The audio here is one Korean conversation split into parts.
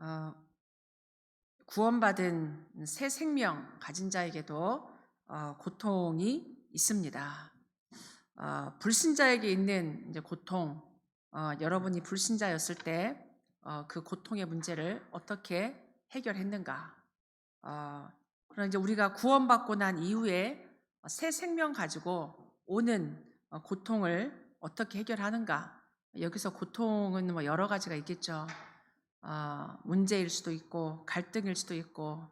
어, 구원받은 새 생명 가진 자에게도 고통이 있습니다. 불신자에게 있는 이제 고통, 여러분이 불신자였을 때 그 고통의 문제를 어떻게 해결했는가? 그럼 이제 우리가 구원받고 난 이후에 새 생명 가지고 오는 고통을 어떻게 해결하는가? 여기서 고통은 뭐 여러 가지가 있겠죠. 문제일 수도 있고 갈등일 수도 있고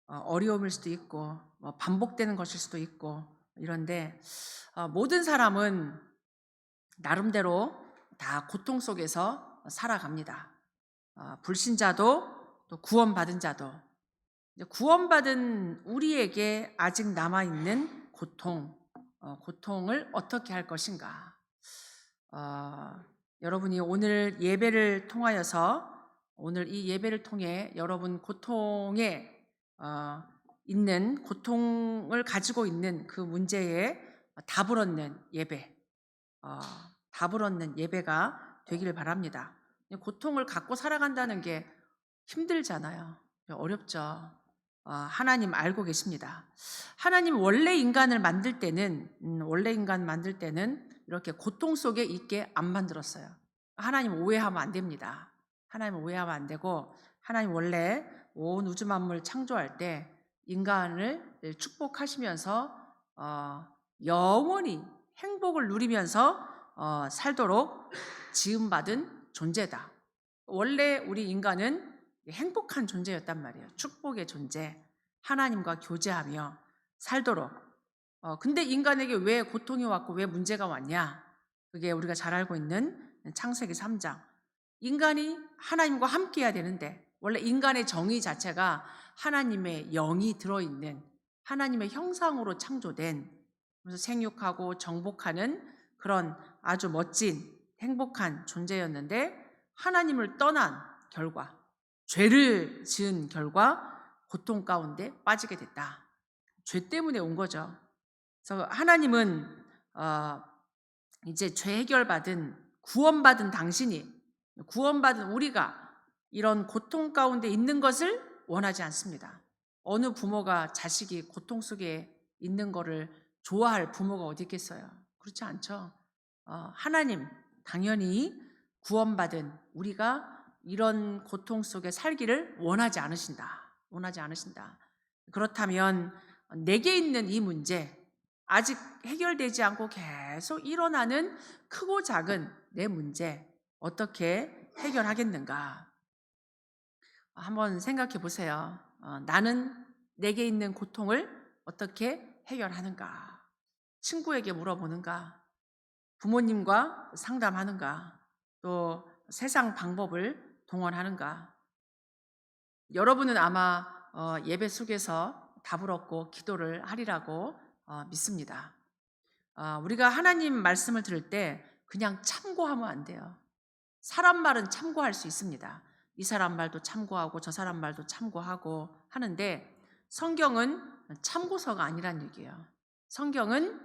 어려움일 수도 있고 뭐 반복되는 것일 수도 있고 이런데 모든 사람은 나름대로 다 고통 속에서 살아갑니다. 불신자도 또 구원받은 자도. 구원받은 우리에게 아직 남아있는 고통을 어떻게 할 것인가. 여러분이 오늘 예배를 통하여서 오늘 이 예배를 통해 여러분 고통을 가지고 있는 그 문제에 답을 얻는 예배, 답을 얻는 예배가 되기를 바랍니다. 고통을 갖고 살아간다는 게 힘들잖아요. 어렵죠. 하나님 알고 계십니다. 하나님 원래 인간 만들 때는 이렇게 고통 속에 있게 안 만들었어요. 하나님 오해하면 안 됩니다. 하나님 오해하면 안 되고 하나님 원래 온 우주 만물 창조할 때 인간을 축복하시면서 영원히 행복을 누리면서 살도록 지음받은 존재다. 원래 우리 인간은 행복한 존재였단 말이에요. 축복의 존재, 하나님과 교제하며 살도록. 근데 인간에게 왜 고통이 왔고 왜 문제가 왔냐? 그게 우리가 잘 알고 있는 창세기 3장. 인간이 하나님과 함께 해야 되는데 원래 인간의 정의 자체가 하나님의 영이 들어있는 하나님의 형상으로 창조된, 그래서 생육하고 정복하는 그런 아주 멋진 행복한 존재였는데 하나님을 떠난 결과, 죄를 지은 결과 고통 가운데 빠지게 됐다. 죄 때문에 온 거죠. 그래서 하나님은 이제 죄 해결받은 구원받은 당신이, 구원받은 우리가 이런 고통 가운데 있는 것을 원하지 않습니다. 어느 부모가 자식이 고통 속에 있는 거를 좋아할 부모가 어디 있겠어요? 그렇지 않죠. 하나님 당연히 구원받은 우리가 이런 고통 속에 살기를 원하지 않으신다. 그렇다면 내게 있는 이 문제, 아직 해결되지 않고 계속 일어나는 크고 작은 내 문제 어떻게 해결하겠는가? 한번 생각해 보세요. 나는 내게 있는 고통을 어떻게 해결하는가? 친구에게 물어보는가? 부모님과 상담하는가? 또 세상 방법을 동원하는가? 여러분은 아마 예배 속에서 답을 얻고 기도를 하리라고 믿습니다. 우리가 하나님 말씀을 들을 때 그냥 참고하면 안 돼요. 사람 말은 참고할 수 있습니다. 이 사람 말도 참고하고 저 사람 말도 참고하고 하는데 성경은 참고서가 아니란 얘기예요. 성경은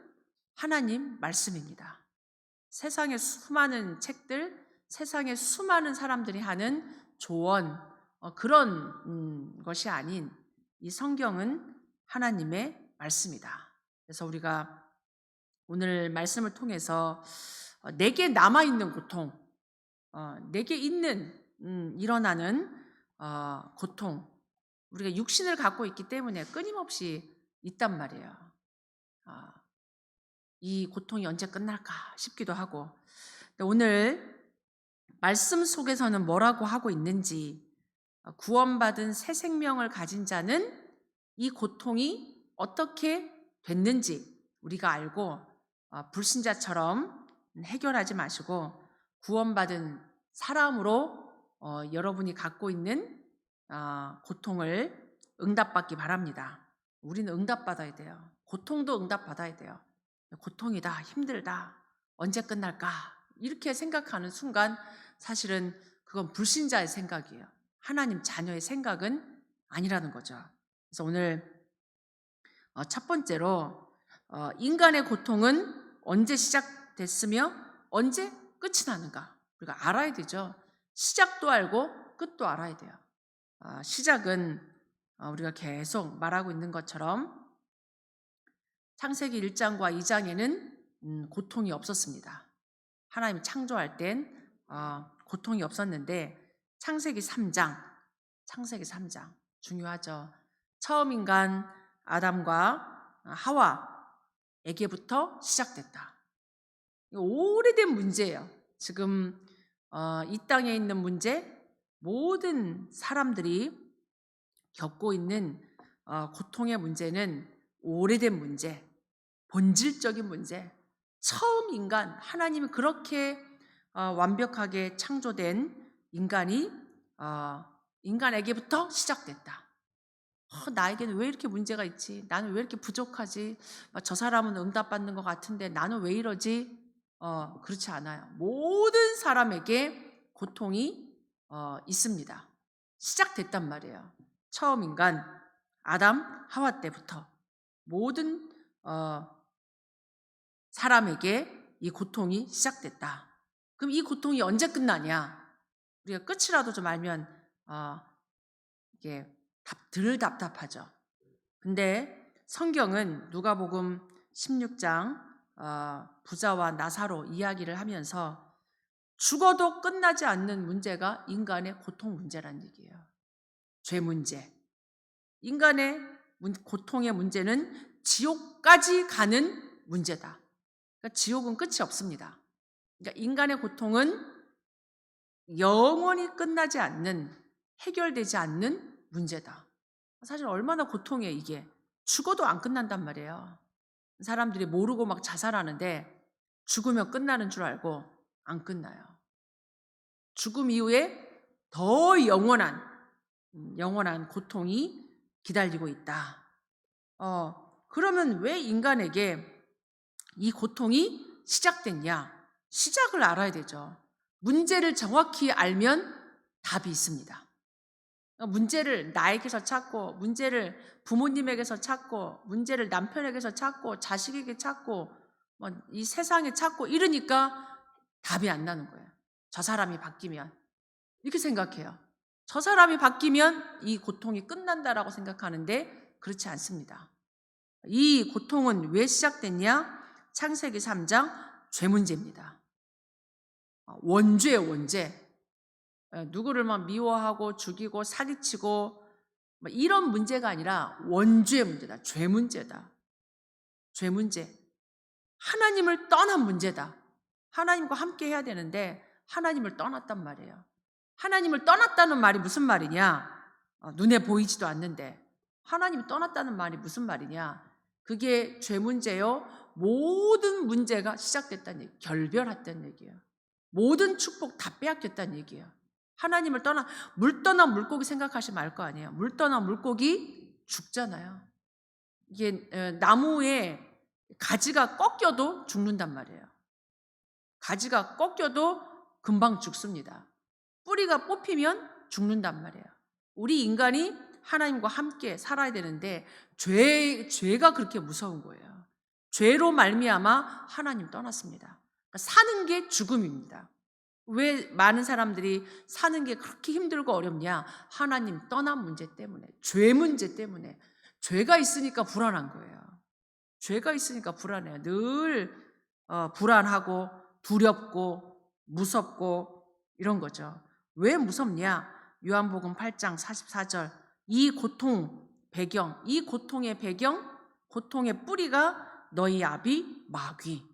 하나님 말씀입니다. 세상의 수많은 책들, 세상의 수많은 사람들이 하는 조언, 그런 것이 아닌 이 성경은 하나님의 말씀이다. 그래서 우리가 오늘 말씀을 통해서 내게 남아있는 고통, 내게 일어나는 고통, 우리가 육신을 갖고 있기 때문에 끊임없이 있단 말이에요. 이 고통이 언제 끝날까 싶기도 하고. 오늘 말씀 속에서는 뭐라고 하고 있는지, 구원받은 새 생명을 가진 자는 이 고통이 어떻게 됐는지 우리가 알고 불신자처럼 해결하지 마시고 구원받은 사람으로 여러분이 갖고 있는 고통을 응답받기 바랍니다. 우리는 응답받아야 돼요. 고통도 응답받아야 돼요. 고통이다, 힘들다, 언제 끝날까 이렇게 생각하는 순간 사실은 그건 불신자의 생각이에요. 하나님 자녀의 생각은 아니라는 거죠. 그래서 오늘 첫 번째로 인간의 고통은 언제 시작됐으며 언제 끝이 나는가 우리가 알아야 되죠. 시작도 알고 끝도 알아야 돼요. 시작은 우리가 계속 말하고 있는 것처럼 창세기 1장과 2장에는 고통이 없었습니다. 하나님 창조할 땐 고통이 없었는데 창세기 3장 중요하죠. 처음 인간 아담과 하와에게부터 시작됐다. 오래된 문제예요. 지금 이 땅에 있는 문제, 모든 사람들이 겪고 있는 고통의 문제는 오래된 문제, 본질적인 문제. 처음 인간, 하나님이 그렇게 완벽하게 창조된 인간이 인간에게부터 시작됐다. 나에게는 왜 이렇게 문제가 있지? 나는 왜 이렇게 부족하지? 저 사람은 응답받는 것 같은데 나는 왜 이러지? 그렇지 않아요. 모든 사람에게 고통이 있습니다. 시작됐단 말이에요. 처음 인간 아담 하와 때부터 모든 사람에게 이 고통이 시작됐다. 그럼 이 고통이 언제 끝나냐? 우리가 끝이라도 좀 알면 이게 덜 답답하죠. 근데 성경은 누가복음 16장 부자와 나사로 이야기를 하면서 죽어도 끝나지 않는 문제가 인간의 고통 문제라는 얘기예요. 죄 문제. 인간의 고통의 문제는 지옥까지 가는 문제다. 그러니까 지옥은 끝이 없습니다. 그러니까 인간의 고통은 영원히 끝나지 않는, 해결되지 않는 문제다. 사실 얼마나 고통이에요, 이게. 죽어도 안 끝난단 말이에요. 사람들이 모르고 막 자살하는데 죽으면 끝나는 줄 알고 안 끝나요. 죽음 이후에 더 영원한 고통이 기다리고 있다. 그러면 왜 인간에게 이 고통이 시작됐냐? 시작을 알아야 되죠. 문제를 정확히 알면 답이 있습니다. 문제를 나에게서 찾고, 문제를 부모님에게서 찾고, 문제를 남편에게서 찾고, 자식에게 찾고, 이 세상에 찾고 이러니까 답이 안 나는 거예요. 저 사람이 바뀌면. 이렇게 생각해요. 저 사람이 바뀌면 이 고통이 끝난다라고 생각하는데 그렇지 않습니다. 이 고통은 왜 시작됐냐? 창세기 3장 죄 문제입니다. 원죄예요, 원죄. 누구를 막 미워하고 죽이고 사기치고 이런 문제가 아니라 원죄 문제다. 죄 문제다. 죄 문제. 하나님을 떠난 문제다. 하나님과 함께 해야 되는데 하나님을 떠났단 말이에요. 하나님을 떠났다는 말이 무슨 말이냐? 눈에 보이지도 않는데 하나님이 떠났다는 말이 무슨 말이냐? 그게 죄 문제요. 모든 문제가 시작됐다는 얘기예요. 결별했다는 얘기예요. 모든 축복 다 빼앗겼다는 얘기예요. 하나님을 물 떠난 물고기 생각하시면 알 거 아니에요. 물 떠난 물고기 죽잖아요. 이게 나무에 가지가 꺾여도 죽는단 말이에요. 가지가 꺾여도 금방 죽습니다. 뿌리가 뽑히면 죽는단 말이에요. 우리 인간이 하나님과 함께 살아야 되는데 죄가 그렇게 무서운 거예요. 죄로 말미암아 하나님 떠났습니다. 그러니까 사는 게 죽음입니다. 왜 많은 사람들이 사는 게 그렇게 힘들고 어렵냐? 하나님 떠난 문제 때문에, 죄 문제 때문에. 죄가 있으니까 불안한 거예요. 죄가 있으니까 불안해요. 늘 불안하고 두렵고 무섭고 이런 거죠. 왜 무섭냐? 요한복음 8장 44절. 이 고통 배경, 이 고통의 배경, 고통의 뿌리가 너희 아비 마귀.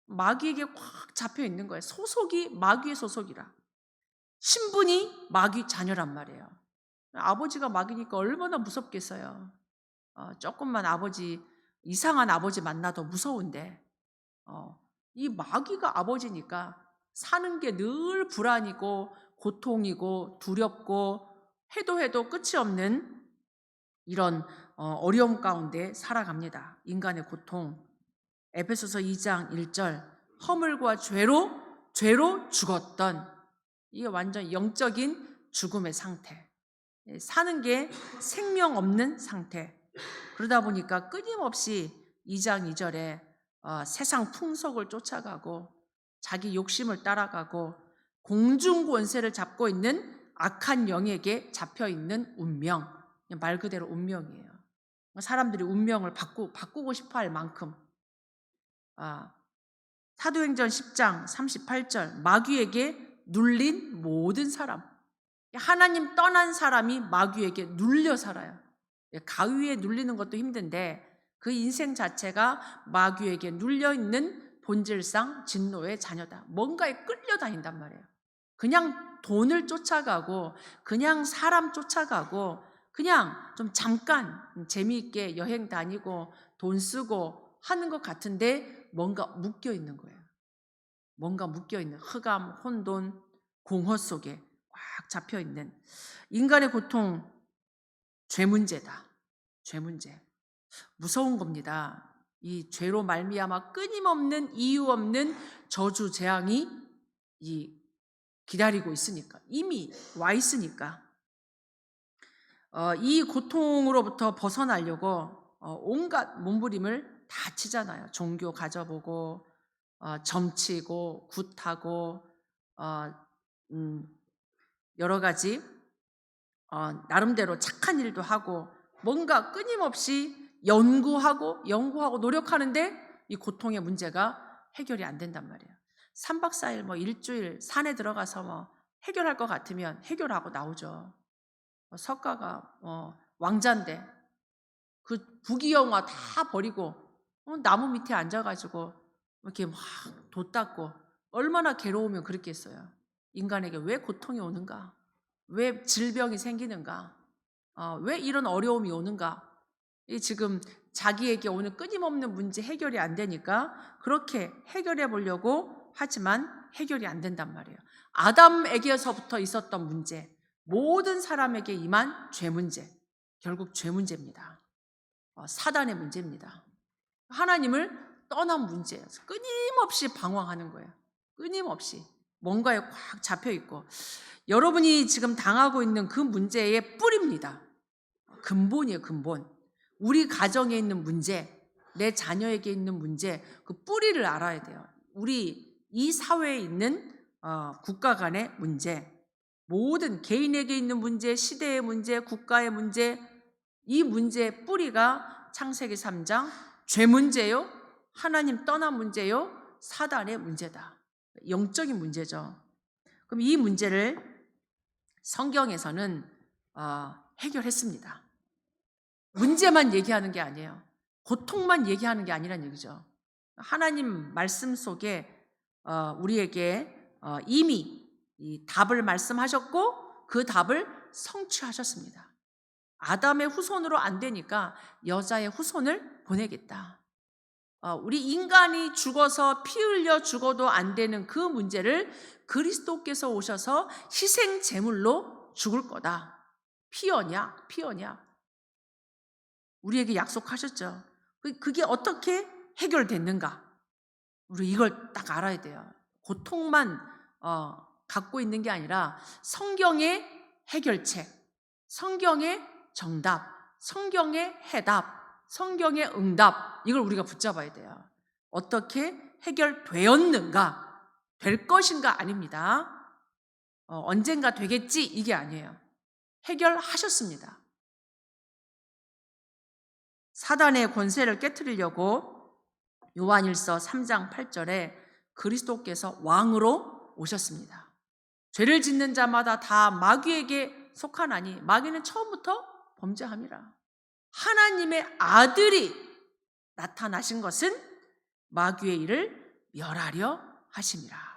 마귀에게 꽉 잡혀 있는 거예요. 소속이 마귀의 소속이라. 신분이 마귀 자녀란 말이에요. 아버지가 마귀니까 얼마나 무섭겠어요. 조금만 이상한 아버지 만나도 무서운데, 이 마귀가 아버지니까 사는 게 늘 불안이고 고통이고 두렵고 해도 끝이 없는 이런 어려움 가운데 살아갑니다. 인간의 고통. 에베소서 2장 1절 허물과 죄로 죽었던, 이게 완전 영적인 죽음의 상태. 사는 게 생명 없는 상태. 그러다 보니까 끊임없이 2장 2절에 세상 풍속을 쫓아가고 자기 욕심을 따라가고 공중 권세를 잡고 있는 악한 영에게 잡혀 있는 운명, 말 그대로 운명이에요. 사람들이 운명을 바꾸고 싶어 할 만큼. 사도행전 10장 38절, 마귀에게 눌린 모든 사람, 하나님 떠난 사람이 마귀에게 눌려 살아요. 가위에 눌리는 것도 힘든데 그 인생 자체가 마귀에게 눌려있는 본질상 진노의 자녀다. 뭔가에 끌려다닌단 말이에요. 그냥 돈을 쫓아가고 그냥 사람 쫓아가고 그냥 좀 잠깐 재미있게 여행 다니고 돈 쓰고 하는 것 같은데 뭔가 묶여있는 거예요. 뭔가 묶여있는 흑암, 혼돈, 공허 속에 꽉 잡혀있는 인간의 고통, 죄 문제다. 죄 문제. 무서운 겁니다. 이 죄로 말미암아 끊임없는 이유 없는 저주 재앙이 기다리고 있으니까, 이미 와 있으니까 이 고통으로부터 벗어나려고 온갖 몸부림을 다 치잖아요. 종교 가져보고 점치고 굿하고 여러 가지 나름대로 착한 일도 하고 뭔가 끊임없이 연구하고 노력하는데 이 고통의 문제가 해결이 안 된단 말이에요. 3박 4일 일주일 산에 들어가서 해결할 것 같으면 해결하고 나오죠. 석가가 왕자인데 그 부귀영화 다 버리고 나무 밑에 앉아가지고 이렇게 막 돛 닦고 얼마나 괴로우면 그랬겠어요. 인간에게 왜 고통이 오는가? 왜 질병이 생기는가? 왜 이런 어려움이 오는가? 지금 자기에게 오는 끊임없는 문제 해결이 안 되니까 그렇게 해결해 보려고 하지만 해결이 안 된단 말이에요. 아담에게서부터 있었던 문제, 모든 사람에게 임한 죄 문제, 결국 죄 문제입니다. 사단의 문제입니다. 하나님을 떠난 문제예요. 끊임없이 방황하는 거예요. 끊임없이 뭔가에 꽉 잡혀 있고 여러분이 지금 당하고 있는 그 문제의 뿌리입니다. 근본이에요, 근본. 우리 가정에 있는 문제, 내 자녀에게 있는 문제, 그 뿌리를 알아야 돼요. 우리 이 사회에 있는 국가 간의 문제, 모든 개인에게 있는 문제, 시대의 문제, 국가의 문제, 이 문제의 뿌리가 창세기 3장 죄 문제요, 하나님 떠난 문제요, 사단의 문제다. 영적인 문제죠. 그럼 이 문제를 성경에서는 해결했습니다. 문제만 얘기하는 게 아니에요. 고통만 얘기하는 게 아니란 얘기죠. 하나님 말씀 속에 우리에게 이미 이 답을 말씀하셨고 그 답을 성취하셨습니다. 아담의 후손으로 안 되니까 여자의 후손을 보내겠다. 우리 인간이 죽어서 피 흘려 죽어도 안 되는 그 문제를 그리스도께서 오셔서 희생 제물로 죽을 거다. 피어냐? 우리에게 약속하셨죠. 그게 어떻게 해결됐는가? 우리 이걸 딱 알아야 돼요. 고통만 갖고 있는 게 아니라 성경의 해결책, 성경의 정답, 성경의 해답, 성경의 응답, 이걸 우리가 붙잡아야 돼요. 어떻게 해결되었는가? 될 것인가? 아닙니다. 언젠가 되겠지? 이게 아니에요. 해결하셨습니다. 사단의 권세를 깨트리려고 요한일서 3장 8절에 그리스도께서 왕으로 오셨습니다. 죄를 짓는 자마다 다 마귀에게 속하나니 마귀는 처음부터 범죄함이라. 하나님의 아들이 나타나신 것은 마귀의 일을 멸하려 하심이라.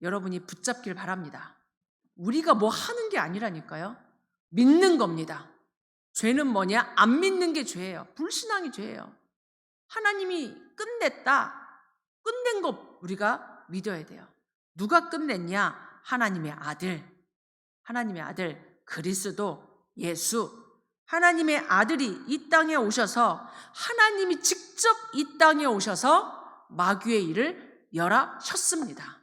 여러분이 붙잡길 바랍니다. 우리가 뭐 하는 게 아니라니까요. 믿는 겁니다. 죄는 뭐냐? 안 믿는 게 죄예요. 불신앙이 죄예요. 하나님이 끝냈다. 끝낸 거 우리가 믿어야 돼요. 누가 끝냈냐? 하나님의 아들. 하나님의 아들 그리스도 예수. 하나님의 아들이 이 땅에 오셔서 하나님이 직접 이 땅에 오셔서 마귀의 일을 멸하셨습니다.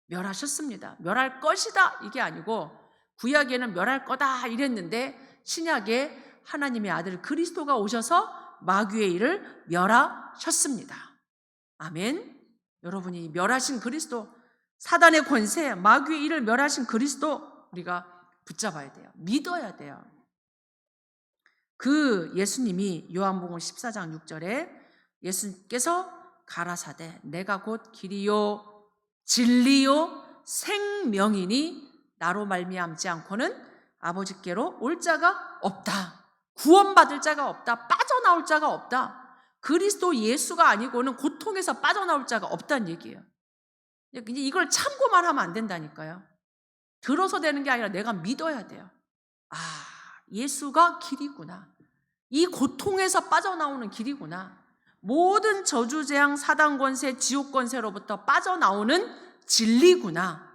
멸하셨습니다. 멸할 것이다 이게 아니고 구약에는 멸할 거다 이랬는데 신약에 하나님의 아들 그리스도가 오셔서 마귀의 일을 멸하셨습니다. 아멘. 여러분이 멸하신 그리스도, 사단의 권세, 마귀의 일을 멸하신 그리스도 우리가 붙잡아야 돼요. 믿어야 돼요. 그 예수님이 요한복음 14장 6절에 예수께서 가라사대 내가 곧 길이요 진리요 생명이니 나로 말미암지 않고는 아버지께로 올 자가 없다. 구원받을 자가 없다. 빠져나올 자가 없다. 그리스도 예수가 아니고는 고통에서 빠져나올 자가 없다는 얘기예요. 이걸 참고만 하면 안 된다니까요. 들어서 되는 게 아니라 내가 믿어야 돼요. 아, 예수가 길이구나. 이 고통에서 빠져나오는 길이구나. 모든 저주재앙, 사단 권세, 지옥 권세로부터 빠져나오는 진리구나.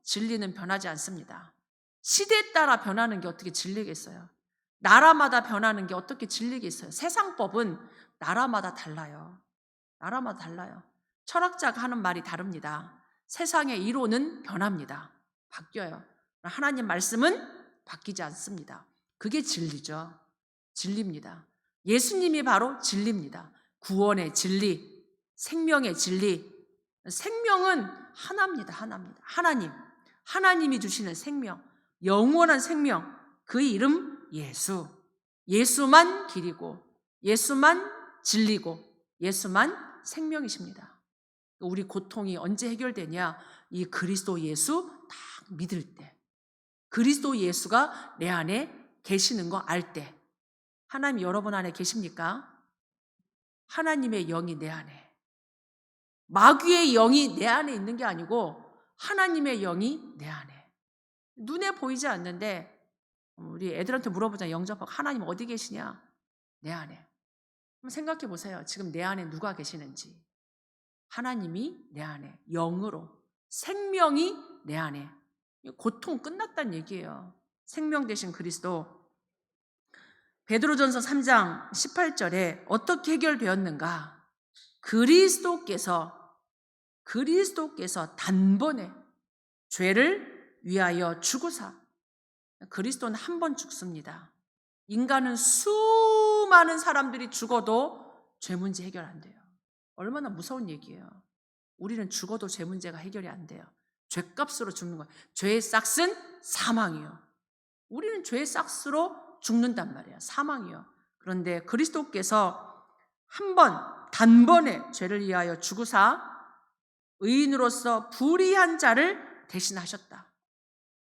진리는 변하지 않습니다. 시대에 따라 변하는 게 어떻게 진리겠어요? 나라마다 변하는 게 어떻게 진리겠어요? 세상법은 나라마다 달라요. 나라마다 달라요. 철학자가 하는 말이 다릅니다. 세상의 이론은 변합니다. 바뀌어요. 하나님 말씀은 바뀌지 않습니다. 그게 진리죠. 진리입니다. 예수님이 바로 진리입니다. 구원의 진리, 생명의 진리. 생명은 하나입니다. 하나입니다. 하나님이 주시는 생명, 영원한 생명, 그 이름 예수. 예수만 길이고, 예수만 진리고, 예수만 생명이십니다. 우리 고통이 언제 해결되냐? 이 그리스도 예수 딱 믿을 때, 그리스도 예수가 내 안에 계시는 거 알 때. 하나님이 여러분 안에 계십니까? 하나님의 영이 내 안에, 마귀의 영이 내 안에 있는 게 아니고 하나님의 영이 내 안에. 눈에 보이지 않는데 우리 애들한테 물어보자. 영접하고 하나님 어디 계시냐? 내 안에. 한번 생각해 보세요. 지금 내 안에 누가 계시는지. 하나님이 내 안에, 영으로, 생명이 내 안에. 고통 끝났다는 얘기예요. 생명 되신 그리스도. 베드로전서 3장 18절에 어떻게 해결되었는가? 그리스도께서 단번에 죄를 위하여 죽으사. 그리스도는 한 번 죽습니다. 인간은 수많은 사람들이 죽어도 죄 문제 해결 안 돼요. 얼마나 무서운 얘기예요. 우리는 죽어도 죄 문제가 해결이 안 돼요. 죄값으로 죽는 거예요. 죄의 싹은 사망이요. 우리는 죄의 싹으로 죽는단 말이에요. 사망이요. 그런데 그리스도께서 한 번, 단번에 죄를 위하여 죽으사 의인으로서 불의한 자를 대신하셨다.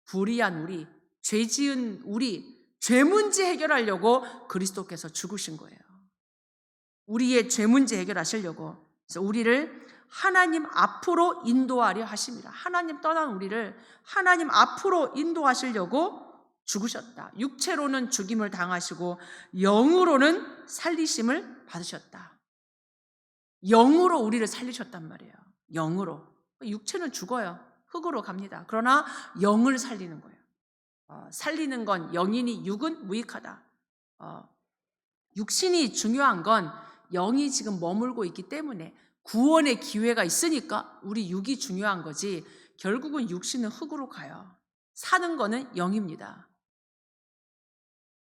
불의한 우리, 죄 지은 우리, 죄 문제 해결하려고 그리스도께서 죽으신 거예요. 우리의 죄 문제 해결하시려고. 그래서 우리를 하나님 앞으로 인도하려 하십니다. 하나님 떠난 우리를 하나님 앞으로 인도하시려고 죽으셨다. 육체로는 죽임을 당하시고 영으로는 살리심을 받으셨다. 영으로 우리를 살리셨단 말이에요. 영으로. 육체는 죽어요. 흙으로 갑니다. 그러나 영을 살리는 거예요. 살리는 건 영이니 육은 무익하다. 육신이 중요한 건 영이 지금 머물고 있기 때문에 구원의 기회가 있으니까 우리 육이 중요한 거지, 결국은 육신은 흙으로 가요. 사는 거는 영입니다.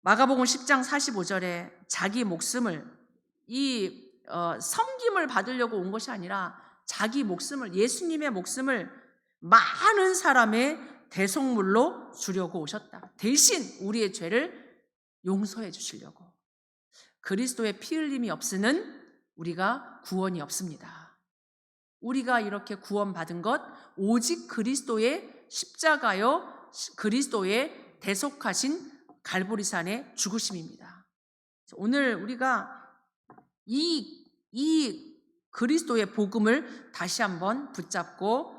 마가복음 10장 45절에 자기 목숨을, 섬김을 받으려고 온 것이 아니라 자기 목숨을, 예수님의 목숨을 많은 사람의 대속물로 주려고 오셨다. 대신 우리의 죄를 용서해 주시려고. 그리스도의 피 흘림이 없으는 우리가 구원이 없습니다. 우리가 이렇게 구원받은 것 오직 그리스도의 십자가요, 그리스도의 대속하신 갈보리산의 죽으심입니다. 오늘 우리가 이 그리스도의 복음을 다시 한번 붙잡고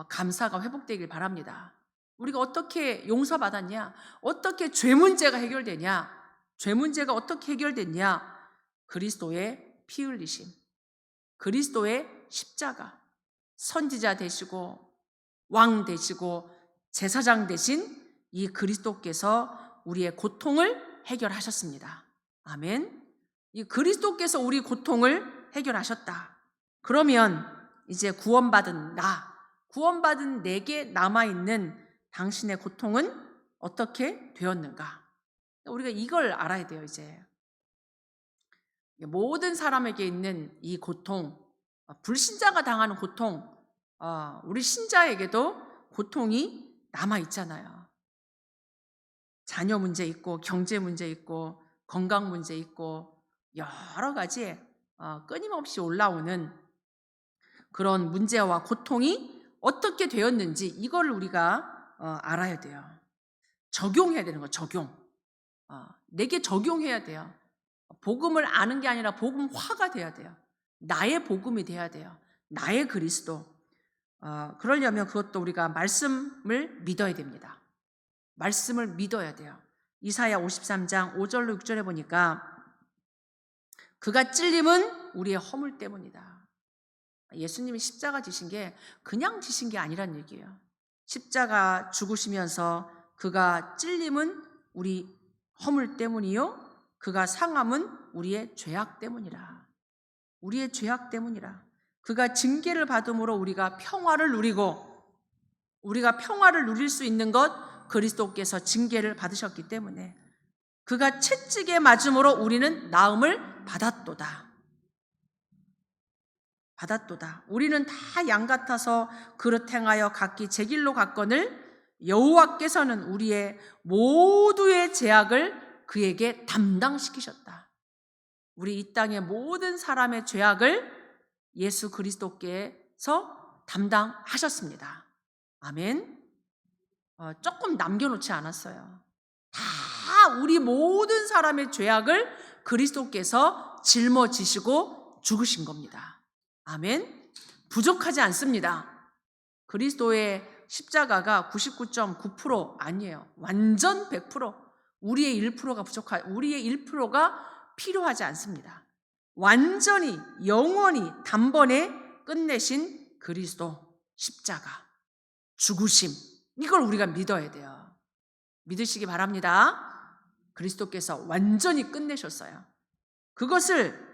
감사가 회복되길 바랍니다. 우리가 어떻게 용서받았냐? 어떻게 죄 문제가 해결되냐? 죄 문제가 어떻게 해결됐냐? 그리스도의 피 흘리심, 그리스도의 십자가, 선지자 되시고 왕 되시고 제사장 되신 이 그리스도께서 우리의 고통을 해결하셨습니다. 아멘. 이 그리스도께서 우리 고통을 해결하셨다. 그러면 이제 구원받은 내게 남아있는 당신의 고통은 어떻게 되었는가? 우리가 이걸 알아야 돼요. 이제 모든 사람에게 있는 이 고통, 불신자가 당하는 고통, 우리 신자에게도 고통이 남아 있잖아요. 자녀 문제 있고, 경제 문제 있고, 건강 문제 있고, 여러 가지 끊임없이 올라오는 그런 문제와 고통이 어떻게 되었는지 이걸 우리가 알아야 돼요. 적용해야 되는 거, 적용. 내게 적용해야 돼요. 복음을 아는 게 아니라 복음화가 돼야 돼요. 나의 복음이 돼야 돼요. 나의 그리스도. 그러려면 그것도 우리가 말씀을 믿어야 됩니다. 말씀을 믿어야 돼요. 이사야 53장 5절로 6절에 보니까 그가 찔림은 우리의 허물 때문이다. 예수님이 십자가 지신 게 그냥 지신 게 아니란 얘기예요. 십자가 죽으시면서 그가 찔림은 우리 허물 때문이요, 그가 상함은 우리의 죄악 때문이라. 우리의 죄악 때문이라. 그가 징계를 받음으로 우리가 평화를 누리고, 우리가 평화를 누릴 수 있는 것, 그리스도께서 징계를 받으셨기 때문에 그가 채찍에 맞음으로 우리는 나음을 받았도다. 받았도다. 우리는 다 양 같아서 그릇 행하여 각기 제 길로 갔거늘 여호와께서는 우리의 모두의 죄악을 그에게 담당시키셨다. 우리 이 땅의 모든 사람의 죄악을 예수 그리스도께서 담당하셨습니다. 아멘. 조금 남겨놓지 않았어요. 다 우리 모든 사람의 죄악을 그리스도께서 짊어지시고 죽으신 겁니다. 아멘. 부족하지 않습니다. 그리스도의 십자가가 99.9% 아니에요. 완전 100%. 우리의 1%가 우리의 1%가 필요하지 않습니다. 완전히 영원히 단번에 끝내신 그리스도 십자가, 죽으심, 이걸 우리가 믿어야 돼요. 믿으시기 바랍니다. 그리스도께서 완전히 끝내셨어요. 그것을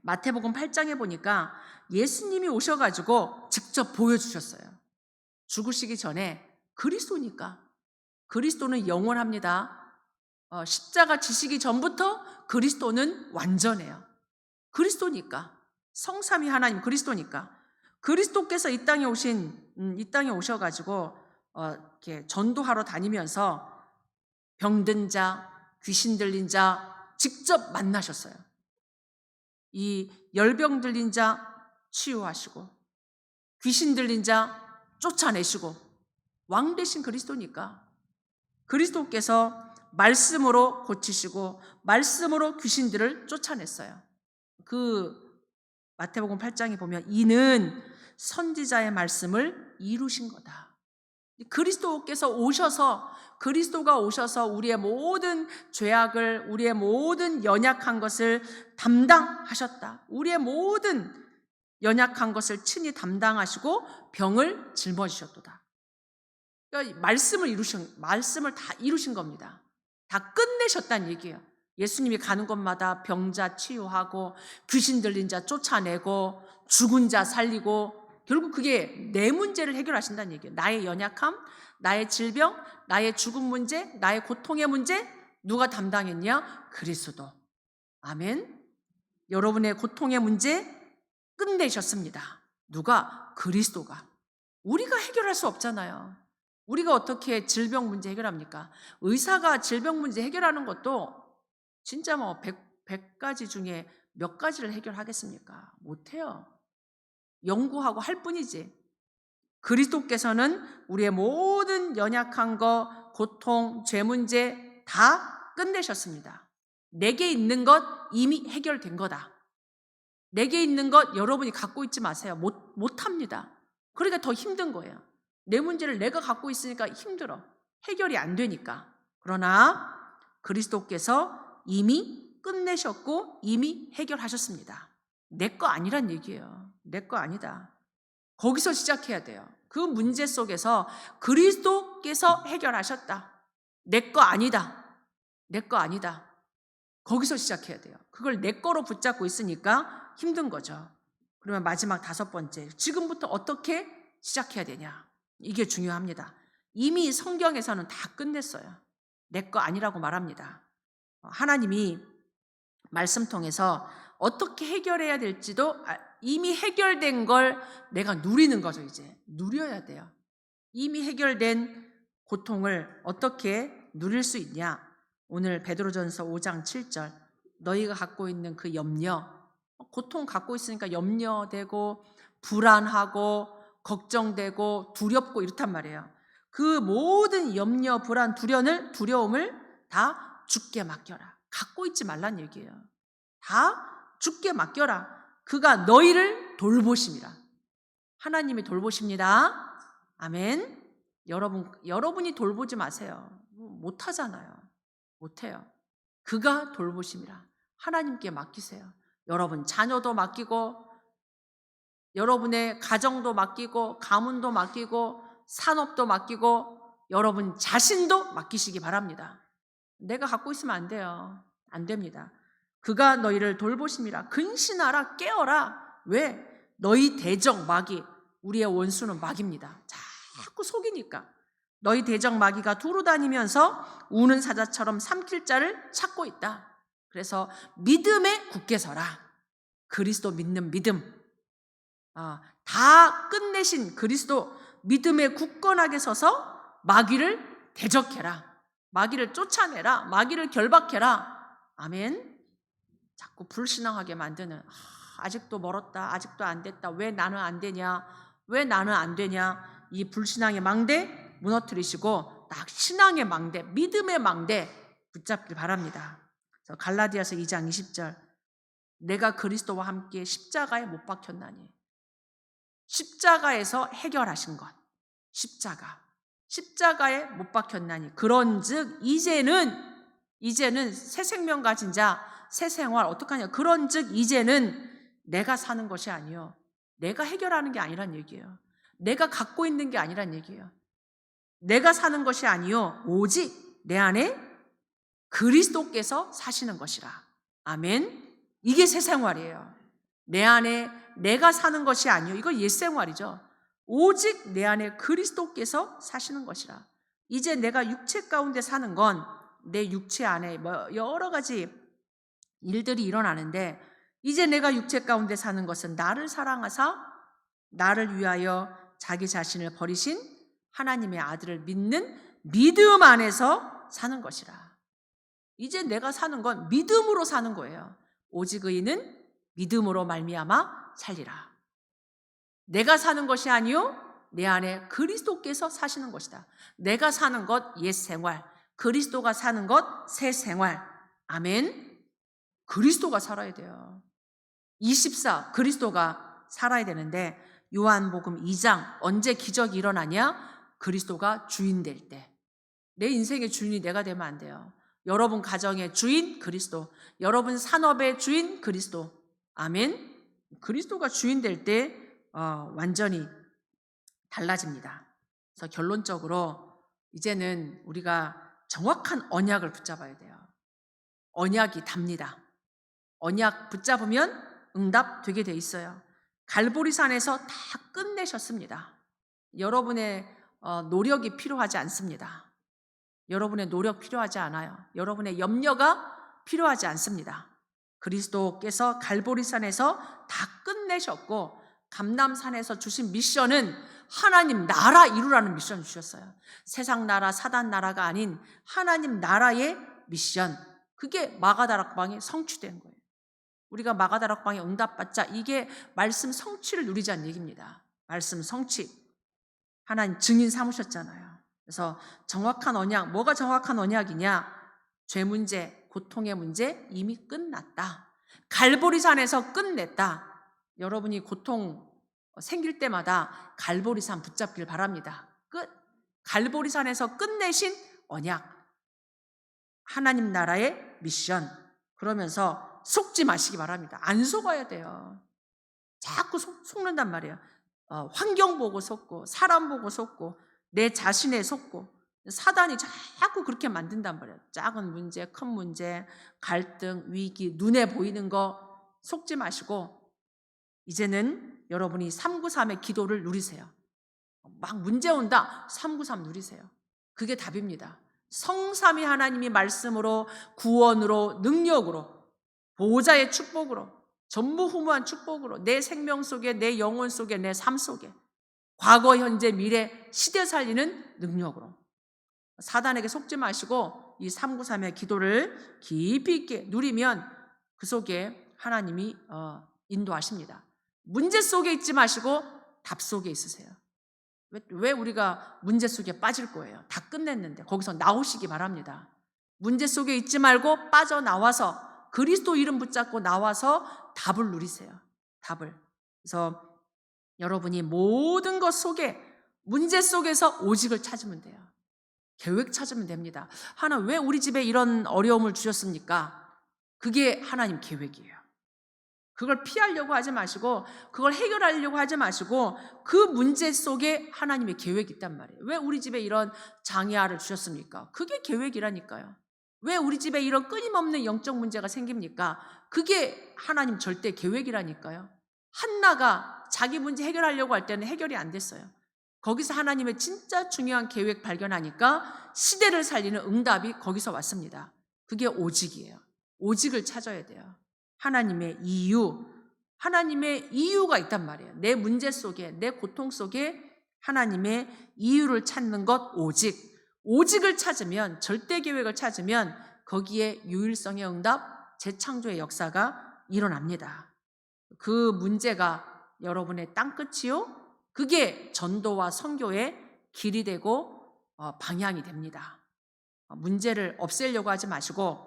마태복음 8장에 보니까 예수님이 오셔가지고 직접 보여주셨어요. 죽으시기 전에 그리스도니까. 그리스도는 영원합니다. 십자가 지시기 전부터 그리스도는 완전해요. 그리스도니까. 성삼위 하나님 그리스도니까. 그리스도께서 이 땅에 오셔가지고 이렇게 전도하러 다니면서 병든 자, 귀신 들린 자 직접 만나셨어요. 이 열병 들린 자 치유하시고, 귀신 들린 자 쫓아내시고, 왕 되신 그리스도니까. 그리스도께서 말씀으로 고치시고 말씀으로 귀신들을 쫓아냈어요. 그 마태복음 8장에 보면 이는 선지자의 말씀을 이루신 거다. 그리스도가 오셔서 우리의 모든 죄악을, 우리의 모든 연약한 것을 담당하셨다. 우리의 모든 연약한 것을 친히 담당하시고 병을 짊어지셨도다. 그러니까 말씀을 다 이루신 겁니다. 다 끝내셨다는 얘기예요. 예수님이 가는 곳마다 병자 치유하고, 귀신 들린 자 쫓아내고, 죽은 자 살리고, 결국 그게 내 문제를 해결하신다는 얘기예요. 나의 연약함, 나의 질병, 나의 죽음 문제, 나의 고통의 문제 누가 담당했냐? 그리스도. 아멘. 여러분의 고통의 문제 끝내셨습니다. 누가? 그리스도가. 우리가 해결할 수 없잖아요. 우리가 어떻게 질병 문제 해결합니까? 의사가 질병 문제 해결하는 것도 진짜 100가지 중에 몇 가지를 해결하겠습니까? 못해요. 연구하고 할 뿐이지. 그리스도께서는 우리의 모든 연약한 것, 고통, 죄 문제 다 끝내셨습니다. 내게 있는 것 이미 해결된 거다. 내게 있는 것 여러분이 갖고 있지 마세요. 못합니다. 그러니까 더 힘든 거예요. 내 문제를 내가 갖고 있으니까 힘들어. 해결이 안 되니까. 그러나 그리스도께서 이미 끝내셨고 이미 해결하셨습니다. 내 거 아니란 얘기예요. 내 거 아니다. 거기서 시작해야 돼요. 그 문제 속에서 그리스도께서 해결하셨다. 내 거 아니다. 내 거 아니다. 거기서 시작해야 돼요. 그걸 내 거로 붙잡고 있으니까 힘든 거죠. 그러면 마지막 5번째, 지금부터 어떻게 시작해야 되냐? 이게 중요합니다. 이미 성경에서는 다 끝냈어요. 내 거 아니라고 말합니다. 하나님이 말씀 통해서 어떻게 해결해야 될지도 이미 해결된 걸 내가 누리는 거죠. 이제 누려야 돼요. 이미 해결된 고통을 어떻게 누릴 수 있냐? 오늘 베드로전서 5장 7절, 너희가 갖고 있는 그 염려, 고통 갖고 있으니까 염려되고 불안하고 걱정되고 두렵고 이렇단 말이에요. 그 모든 염려, 불안, 두려움을 다 주께 맡겨라. 갖고 있지 말란 얘기예요. 다 주께 맡겨라. 그가 너희를 돌보심이라. 하나님이 돌보십니다. 아멘. 여러분이 돌보지 마세요. 못하잖아요. 못해요. 그가 돌보심이라. 하나님께 맡기세요. 여러분 자녀도 맡기고, 여러분의 가정도 맡기고, 가문도 맡기고, 산업도 맡기고, 여러분 자신도 맡기시기 바랍니다. 내가 갖고 있으면 안 돼요. 안 됩니다. 그가 너희를 돌보심이라. 근신하라, 깨어라. 왜? 너희 대적 마귀, 우리의 원수는 마귀입니다. 자꾸 속이니까. 너희 대적 마귀가 두루 다니면서 우는 사자처럼 삼킬 자를 찾고 있다. 그래서 믿음에 굳게 서라. 그리스도 믿는 믿음. 다 끝내신 그리스도 믿음에 굳건하게 서서 마귀를 대적해라. 마귀를 쫓아내라. 마귀를 결박해라. 아멘. 자꾸 불신앙하게 만드는, 아직도 멀었다, 아직도 안 됐다, 왜 나는 안 되냐, 왜 나는 안 되냐, 이 불신앙의 망대 무너뜨리시고 딱 신앙의 망대, 믿음의 망대 붙잡길 바랍니다. 그래서 갈라디아서 2장 20절, 내가 그리스도와 함께 십자가에 못 박혔나니. 십자가에서 해결하신 것, 십자가에 못 박혔나니 그런즉 이제는 새 생명 가진 자, 새 생활 어떡하냐. 그런즉 이제는 내가 사는 것이 아니요, 내가 해결하는 게 아니란 얘기예요. 내가 갖고 있는 게 아니란 얘기예요. 내가 사는 것이 아니요, 오직 내 안에 그리스도께서 사시는 것이라. 아멘. 이게 새 생활이에요. 내 안에 내가 사는 것이 아니요, 이거 옛 생활이죠. 오직 내 안에 그리스도께서 사시는 것이라. 이제 내가 육체 가운데 사는 건 내 육체 안에 여러 가지 일들이 일어나는데, 이제 내가 육체 가운데 사는 것은 나를 사랑하사 나를 위하여 자기 자신을 버리신 하나님의 아들을 믿는 믿음 안에서 사는 것이라. 이제 내가 사는 건 믿음으로 사는 거예요. 오직 의인은 믿음으로 말미암아 살리라. 내가 사는 것이 아니요, 내 안에 그리스도께서 사시는 것이다. 내가 사는 것 옛 생활, 그리스도가 사는 것 새 생활. 아멘. 그리스도가 살아야 돼요. 24 그리스도가 살아야 되는데, 요한복음 2장 언제 기적이 일어나냐? 그리스도가 주인 될 때. 내 인생의 주인이 내가 되면 안 돼요. 여러분 가정의 주인 그리스도, 여러분 산업의 주인 그리스도. 아멘. 그리스도가 주인 될 때 완전히 달라집니다. 그래서 결론적으로 이제는 우리가 정확한 언약을 붙잡아야 돼요. 언약이 답니다. 언약 붙잡으면 응답 되게 돼 있어요. 갈보리산에서 다 끝내셨습니다. 여러분의 노력이 필요하지 않습니다. 여러분의 노력 필요하지 않아요. 여러분의 염려가 필요하지 않습니다. 그리스도께서 갈보리산에서 다 끝내셨고, 감람산에서 주신 미션은 하나님 나라 이루라는 미션 주셨어요. 세상 나라, 사단 나라가 아닌 하나님 나라의 미션. 그게 마가다락방에 성취된 거예요. 우리가 마가다락방에 응답받자, 이게 말씀 성취를 누리자는 얘기입니다. 말씀 성취. 하나님 증인 삼으셨잖아요. 그래서 정확한 언약, 뭐가 정확한 언약이냐? 죄 문제, 고통의 문제 이미 끝났다. 갈보리산에서 끝냈다. 여러분이 고통 생길 때마다 갈보리산 붙잡길 바랍니다. 끝. 갈보리산에서 끝내신 언약, 하나님 나라의 미션. 그러면서 속지 마시기 바랍니다. 안 속아야 돼요. 자꾸 속는단 말이에요. 환경 보고 속고, 사람 보고 속고, 내 자신에 속고. 사단이 자꾸 그렇게 만든단 말이에요. 작은 문제, 큰 문제, 갈등, 위기, 눈에 보이는 거 속지 마시고, 이제는 여러분이 393의 기도를 누리세요. 막 문제 온다, 393 누리세요. 그게 답입니다. 성삼위 하나님이 말씀으로, 구원으로, 능력으로, 보호자의 축복으로 전무후무한 축복으로 내 생명 속에, 내 영혼 속에, 내 삶 속에 과거, 현재, 미래, 시대 살리는 능력으로 사단에게 속지 마시고 이 393의 기도를 깊이 있게 누리면 그 속에 하나님이 인도하십니다. 문제 속에 있지 마시고 답 속에 있으세요. 왜 우리가 문제 속에 빠질 거예요? 다 끝냈는데 거기서 나오시기 바랍니다. 문제 속에 있지 말고 빠져나와서 그리스도 이름 붙잡고 나와서 답을 누리세요. 답을. 그래서 여러분이 모든 것 속에 문제 속에서 오직을 찾으면 돼요. 계획 찾으면 됩니다. 하나님 왜 우리 집에 이런 어려움을 주셨습니까? 그게 하나님 계획이에요. 그걸 피하려고 하지 마시고 그걸 해결하려고 하지 마시고 그 문제 속에 하나님의 계획이 있단 말이에요. 왜 우리 집에 이런 장애아를 주셨습니까? 그게 계획이라니까요. 왜 우리 집에 이런 끊임없는 영적 문제가 생깁니까? 그게 하나님 절대 계획이라니까요. 한나가 자기 문제 해결하려고 할 때는 해결이 안 됐어요. 거기서 하나님의 진짜 중요한 계획 발견하니까 시대를 살리는 응답이 거기서 왔습니다. 그게 오직이에요. 오직을 찾아야 돼요. 하나님의 이유가 있단 말이에요. 내 문제 속에, 내 고통 속에 하나님의 이유를 찾는 것, 오직을 찾으면, 절대 계획을 찾으면 거기에 유일성의 응답, 재창조의 역사가 일어납니다. 그 문제가 여러분의 땅끝이요, 그게 전도와 선교의 길이 되고 방향이 됩니다. 문제를 없애려고 하지 마시고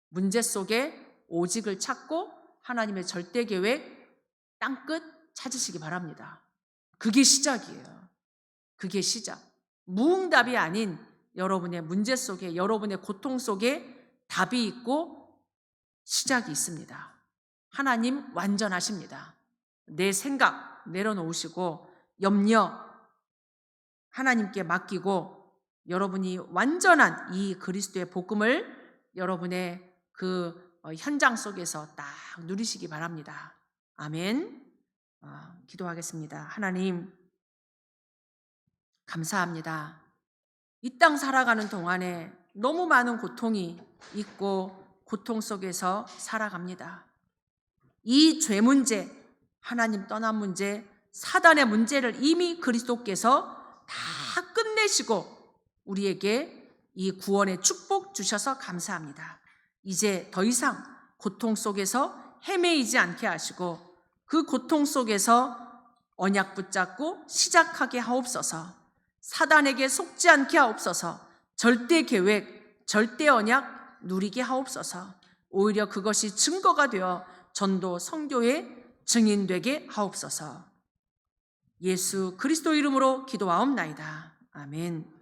문제 속에 오직을 찾고 하나님의 절대 계획, 땅끝 찾으시기 바랍니다. 그게 시작이에요. 그게 시작. 무응답이 아닌 여러분의 문제 속에, 여러분의 고통 속에 답이 있고 시작이 있습니다. 하나님 완전하십니다. 내 생각 내려놓으시고 염려 하나님께 맡기고 여러분이 완전한 이 그리스도의 복음을 여러분의 그 현장 속에서 딱 누리시기 바랍니다. 아멘. 기도하겠습니다. 하나님 감사합니다. 이 땅 살아가는 동안에 너무 많은 고통이 있고 고통 속에서 살아갑니다. 이 죄 문제, 하나님 떠난 문제, 사단의 문제를 이미 그리스도께서 다 끝내시고 우리에게 이 구원의 축복 주셔서 감사합니다. 이제 더 이상 고통 속에서 헤매이지 않게 하시고 그 고통 속에서 언약 붙잡고 시작하게 하옵소서. 사단에게 속지 않게 하옵소서. 절대 계획, 절대 언약 누리게 하옵소서. 오히려 그것이 증거가 되어 전도 선교의 증인되게 하옵소서. 예수 그리스도 이름으로 기도하옵나이다. 아멘.